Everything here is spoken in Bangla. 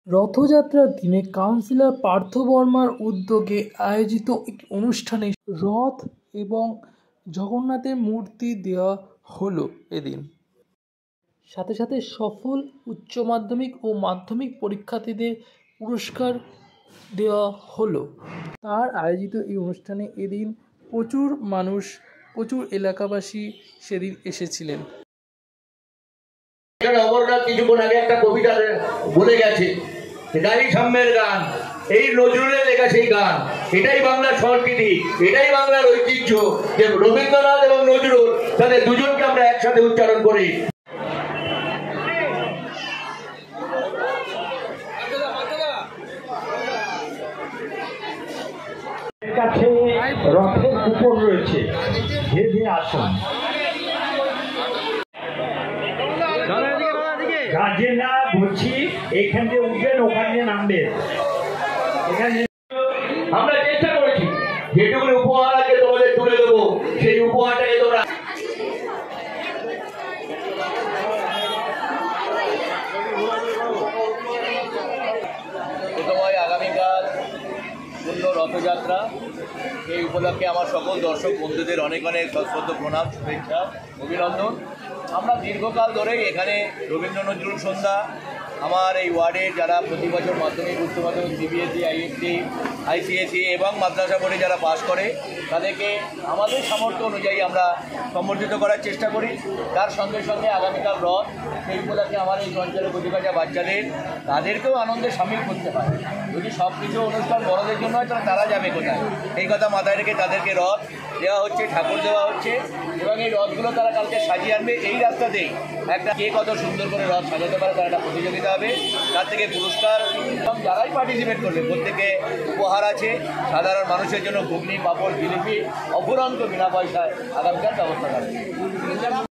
রথযাত্রার দিনে কাউন্সিলর পার্থ বর্মার উদ্যোগে আয়োজিত একটি অনুষ্ঠানে রথ এবং জগন্নাথের মূর্তি দেওয়া হলো এদিন। সাথে সাথে সফল উচ্চ মাধ্যমিক ও মাধ্যমিক পরীক্ষার্থীদের পুরস্কার দেওয়া হলো। তার আয়োজিত এই অনুষ্ঠানে এদিন প্রচুর মানুষ, প্রচুর এলাকাবাসী সেদিন এসেছিলেন। অমরনাথ কিছুক্ষণ আগে একটা কবিতা বলে গেছে, গাড়ি সাম্যের গান, এই নজরুলের লেখা সেই গান। এটাই বাংলার সংস্কৃতি, এটাই বাংলার ঐতিহ্য যে রবীন্দ্রনাথ এবং নজরুল, তাদের দুজনকে আমরা একসাথে উচ্চারণ করি। কাছে রথের কুপন রয়েছে, ভেবে আসুন। গার্জেন না বলছি, এখান দিয়ে উঠবেন, ওখান দিয়ে নামবেন। এখানে আমরা চেষ্টা করেছি যেটুকু উপহার আছে তোমাদের তুলে দেবো, সেই উপহারটাকে তোমরা আগামীকাল পূর্ণ রথযাত্রা। এই উপলক্ষে আমার সকল দর্শক বন্ধুদের অনেক অনেক সশ্রদ্ধ প্রণাম, শুভেচ্ছা, অভিনন্দন। আমরা দীর্ঘকাল ধরেই এখানে রবীন্দ্র নজরুল সন্ধ্যা, আমার এই ওয়ার্ডের যারা প্রতি বছর মাধ্যমিক, উচ্চ মাধ্যমিক, সিবিএসই, আইএসসি, আইসিএসই এবং মাদ্রাসা বোর্ডে যারা পাস করে তাদেরকে আমাদের সামর্থ্য অনুযায়ী আমরা সম্বর্ধিত করার চেষ্টা করি। তার সঙ্গে সঙ্গে আগামীকাল রথ, সেই উপলক্ষে আমার এই অঞ্চলের প্রতিভাজা বাচ্চাদের তাদেরকেও আনন্দে সামিল করতে হয়। যদি সব কিছু অনুষ্ঠান বড়দের জন্য হয় তাহলে তারা যাবে কোথায়, এই কথা মাথায় রেখে তাদেরকে রথ দেওয়া হচ্ছে, ঠাকুর দেওয়া হচ্ছে এবং এই রথগুলো তারা কালকে সাজিয়ে আনবে। এই রাস্তাতেই একটা কে কত সুন্দর করে রথ সাজাতে পারে তার একটা প্রতিযোগিতা হবে, তার থেকে পুরস্কার এবং যারাই পার্টিসিপেট করবে প্রত্যেকে উপহার আছে। সাধারণ মানুষের জন্য ঘুগনি, পাঁপড়, জিলিপি অফুরন্ত বিনা পয়সায় আগামীকাল ব্যবস্থা থাকবে।